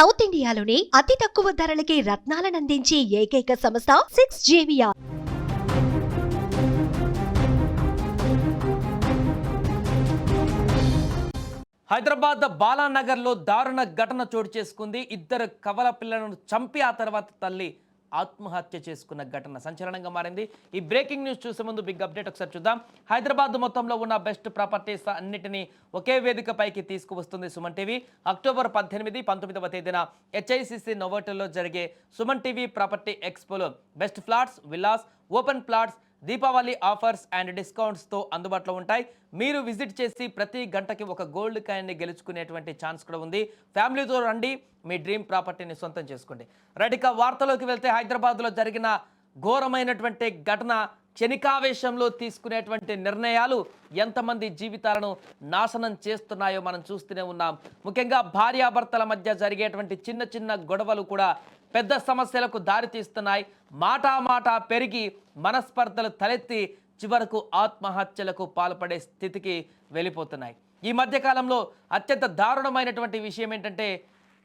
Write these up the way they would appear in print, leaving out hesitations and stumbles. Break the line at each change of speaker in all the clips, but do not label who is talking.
South ఇండియాలోని అతి తక్కువ ధరలకి రత్నాలనందించే ఏకైక సంస్థ 6JVR.
హైదరాబాద్ బాలానగర్లో దారుణ ఘటన చోటు చేసుకుంది. ఇద్దరు కవల పిల్లలను చంపి ఆ తర్వాత తల్లి ఆత్మహత్య చేసుకున్న ఘటన సంచలనంగా మారింది. ఈ బ్రేకింగ్ న్యూస్ చూసే ముందు బిగ్ అప్డేట్ ఒకసారి చూద్దాం. హైదరాబాద్ మొత్తంలో ఉన్న బెస్ట్ ప్రాపర్టీస్ అన్నిటినీ ఒకే వేదికపైకి తీసుకువస్తుంది సుమన్ టీవీ. అక్టోబర్ 18, 19వ తేదీన HICC నోవోటల్లో జరిగే సుమన్ టీవీ ప్రాపర్టీ ఎక్స్పోలో best flats, villas, open plots Deepavali offers and డిస్కౌంట్స్తో అందుబాటులో ఉంటాయి. మీరు విజిట్ చేసి ప్రతి గంటకి ఒక గోల్డ్ కాయిన్ని గెలుచుకునేటువంటి ఛాన్స్ కూడా ఉంది. ఫ్యామిలీతో రండి, మీ డ్రీమ్ ప్రాపర్టీని సొంతం చేసుకోండి. రైట్, ఇక వార్తలోకి వెళ్తే హైదరాబాద్లో జరిగిన ఘోరమైనటువంటి ఘటన, క్షణికావేశంలో తీసుకునేటువంటి నిర్ణయాలు ఎంతమంది జీవితాలను నాశనం చేస్తున్నాయో మనం చూస్తూనే ఉన్నాం. ముఖ్యంగా భార్యాభర్తల మధ్య జరిగేటువంటి చిన్న చిన్న గొడవలు కూడా పెద్ద సమస్యలకు దారితీస్తున్నాయి. మాట పెరిగి మనస్పర్ధలు తలెత్తి చివరకు ఆత్మహత్యలకు పాల్పడే స్థితికి వెళ్ళిపోతున్నాయి. ఈ మధ్యకాలంలో అత్యంత దారుణమైనటువంటి విషయం ఏంటంటే,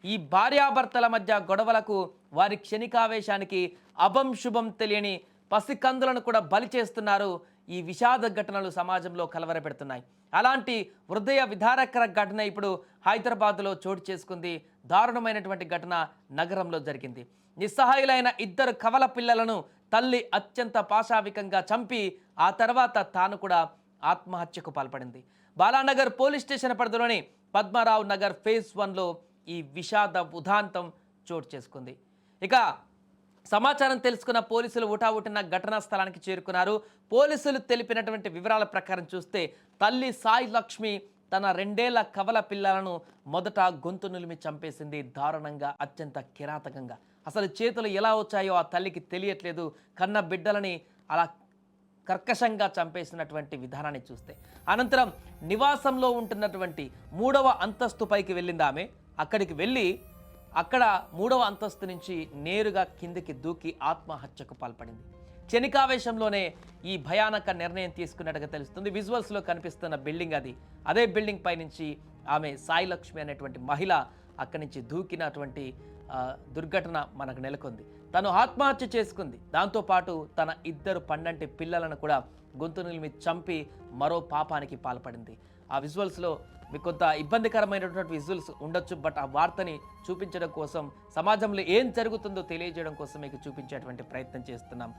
ఈ భార్యాభర్తల మధ్య గొడవలకు, వారి క్షణికావేశానికి అభం శుభం తెలియని పసికందులను కూడా బలి చేస్తున్నారు. ఈ విషాద ఘటనలు సమాజంలో కలవరపెడుతున్నాయి. అలాంటి హృదయ విదారకర ఘటన ఇప్పుడు హైదరాబాద్లో చోటు చేసుకుంది. దారుణమైనటువంటి ఘటన నగరంలో జరిగింది. నిస్సహాయులైన ఇద్దరు కవల పిల్లలను తల్లి అత్యంత పాశావికంగా చంపి ఆ తర్వాత తాను కూడా ఆత్మహత్యకు పాల్పడింది. బాలానగర్ పోలీస్ స్టేషన్ పరిధిలోని పద్మారావు నగర్ ఫేజ్ 1లో ఈ విషాద ఉదాంతం చోటు చేసుకుంది. ఇక సమాచారం తెలుసుకున్న పోలీసులు ఊటావుటిన ఘటనా స్థలానికి చేరుకున్నారు. పోలీసులు తెలిపినటువంటి వివరాల ప్రకారం చూస్తే, తల్లి సాయి లక్ష్మి తన 2 ఏళ్ల కవల పిల్లలను మొదట గొంతు నులిమి చంపేసింది. దారుణంగా, అత్యంత కిరాతకంగా. అసలు చేతులు ఎలా వచ్చాయో ఆ తల్లికి తెలియట్లేదు. కన్న బిడ్డలని అలా కర్కశంగా చంపేసినటువంటి విధానాన్ని చూస్తే, అనంతరం నివాసంలో ఉంటున్నటువంటి 3వ అంతస్తు పైకి వెళ్ళింది ఆమె. అక్కడికి వెళ్ళి అక్కడ 3వ అంతస్తు నుంచి నేరుగా కిందికి దూకి ఆత్మహత్యకు పాల్పడింది. క్షణికావేశంలోనే ఈ భయానక నిర్ణయం తీసుకున్నట్టుగా తెలుస్తుంది. విజువల్స్లో కనిపిస్తున్న బిల్డింగ్ అది. అదే బిల్డింగ్ పై నుంచి ఆమె సాయి లక్ష్మి అనేటువంటి మహిళ అక్కడి నుంచి దూకినటువంటి దుర్ఘటన మనకు నెలకొంది. తను ఆత్మహత్య చేసుకుంది. దాంతోపాటు తన 2 పండంటి పిల్లలను కూడా గొంతు నిలిమి చంపి మరో పాపానికి పాల్పడింది. ఆ విజువల్స్లో మీకు కొంత ఇబ్బందికరమైనటువంటి విజువల్స్ ఉండొచ్చు, బట్ ఆ వార్తని చూపించడం కోసం, సమాజంలో ఏం జరుగుతుందో తెలియజేయడం కోసం మీకు చూపించేటువంటి ప్రయత్నం చేస్తున్నాం.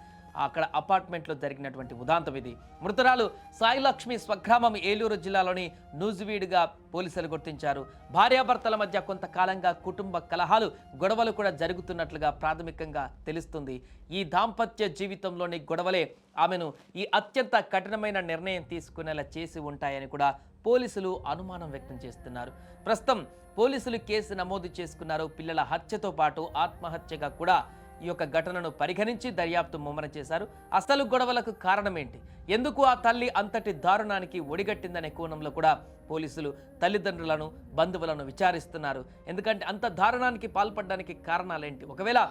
అక్కడ అపార్ట్మెంట్లో జరిగినటువంటి ఉదాంతం ఇది. మృతురాలు సాయి లక్ష్మి స్వగ్రామం ఏలూరు జిల్లాలోని నూజివీడుగా పోలీసులు గుర్తించారు. భార్యాభర్తల మధ్య కొంతకాలంగా కుటుంబ కలహాలు, గొడవలు కూడా జరుగుతున్నట్లుగా ప్రాథమికంగా తెలుస్తుంది. ఈ దాంపత్య జీవితంలోని గొడవలే ఆమెను ఈ అత్యంత కఠినమైన నిర్ణయం తీసుకునేలా చేసి ఉంటాయని కూడా పోలీసులు అనుమానం వ్యక్తం చేస్తున్నారు. ప్రస్తుతం పోలీసులు కేసు నమోదు చేసుకున్నారు. పిల్లల హత్యతో పాటు ఆత్మహత్యగా కూడా ఈ యొక్క ఘటనను పరిగణించి దర్యాప్తు ముమ్మరం చేశారు. అసలు గొడవలకు కారణం ఏంటి, ఎందుకు ఆ తల్లి అంతటి దారుణానికి ఒడిగట్టిందనే కోణంలో కూడా పోలీసులు తల్లిదండ్రులను, బంధువులను విచారిస్తున్నారు. ఎందుకంటే అంత దారుణానికి పాల్పడడానికి కారణాలేంటి, ఒకవేళ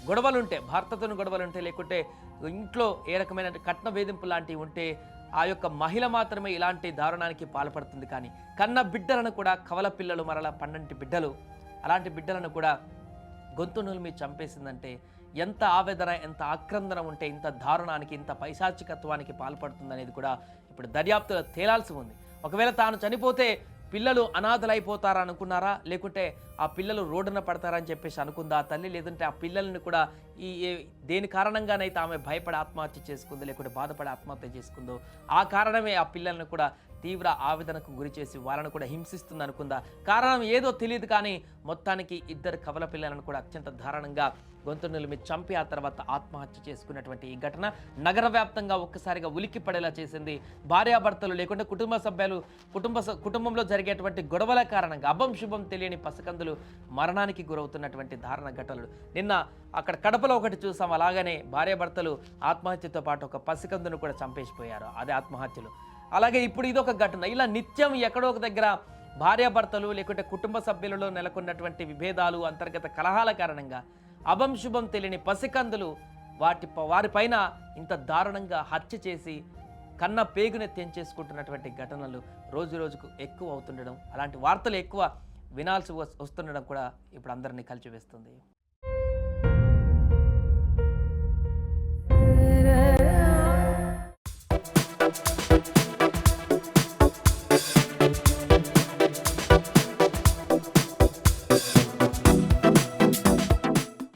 గొడవలుంటే, భర్తతో గొడవలుంటే, లేకుంటే ఇంట్లో ఏ రకమైన కట్న వేధింపు లాంటివి ఉంటే ఆ యొక్క మహిళ మాత్రమే ఇలాంటి దారుణానికి పాల్పడుతుంది. కానీ కన్న బిడ్డలను కూడా, కవల పిల్లలు, మరలా 12 బిడ్డలు, అలాంటి బిడ్డలను కూడా గొంతు నులిమి చంపేసిందంటే ఎంత ఆవేదన, ఎంత ఆక్రందన ఉంటే ఇంత దారుణానికి, ఇంత పైశాచికత్వానికి పాల్పడుతుందనేది కూడా ఇప్పుడు దర్యాప్తులో తేలాల్సి ఉంది. ఒకవేళ తాను చనిపోతే పిల్లలు అనాథలైపోతారా అనుకున్నారా, లేకుంటే ఆ పిల్లలు రోడ్డున పడతారని చెప్పేసి అనుకుందా ఆ తల్లి, లేదంటే ఆ పిల్లల్ని కూడా దేని కారణంగానైతే ఆమె భయపడి ఆత్మహత్య చేసుకుందో, లేకుంటే బాధపడి ఆత్మహత్య చేసుకుందో, ఆ కారణమే ఆ పిల్లల్ని కూడా తీవ్ర ఆవేదనకు గురి చేసి వాళ్ళను కూడా హింసిస్తుంది అనుకుందా, కారణం ఏదో తెలియదు. కానీ మొత్తానికి 2 కవల పిల్లలను కూడా అత్యంత దారుణంగా గొంతు నిలిమి చంపి ఆ తర్వాత ఆత్మహత్య చేసుకున్నటువంటి ఈ ఘటన నగర వ్యాప్తంగా ఒక్కసారిగా ఉలిక్కి పడేలా చేసింది. భార్యాభర్తలు, లేకుంటే కుటుంబ సభ్యులు, కుటుంబంలో జరిగేటువంటి గొడవల కారణంగా అభం శుభం తెలియని పసికందులు మరణానికి గురవుతున్నటువంటి దారుణ ఘటనలు. నిన్న అక్కడ కడపలో ఒకటి చూసాం. అలాగనే భార్యాభర్తలు ఆత్మహత్యతో పాటు ఒక పసికందును కూడా చంపేసిపోయారు. అదే ఆత్మహత్యలు. అలాగే ఇప్పుడు ఇదొక ఘటన. ఇలా నిత్యం ఎక్కడో ఒక దగ్గర భార్యాభర్తలు, లేకుంటే కుటుంబ సభ్యులలో నెలకొన్నటువంటి విభేదాలు, అంతర్గత కలహాల కారణంగా అభం శుభం తెలియని పసికందులు వారిపైన ఇంత దారుణంగా హత్య చేసి కన్న పేగుని తెంచేసుకుంటున్నటువంటి ఘటనలు రోజు రోజుకు ఎక్కువ అవుతుండడం, అలాంటి వార్తలు ఎక్కువ వినాల్సి వస్తుండడం కూడా ఇప్పుడు అందరినీ కలిచివేస్తుంది.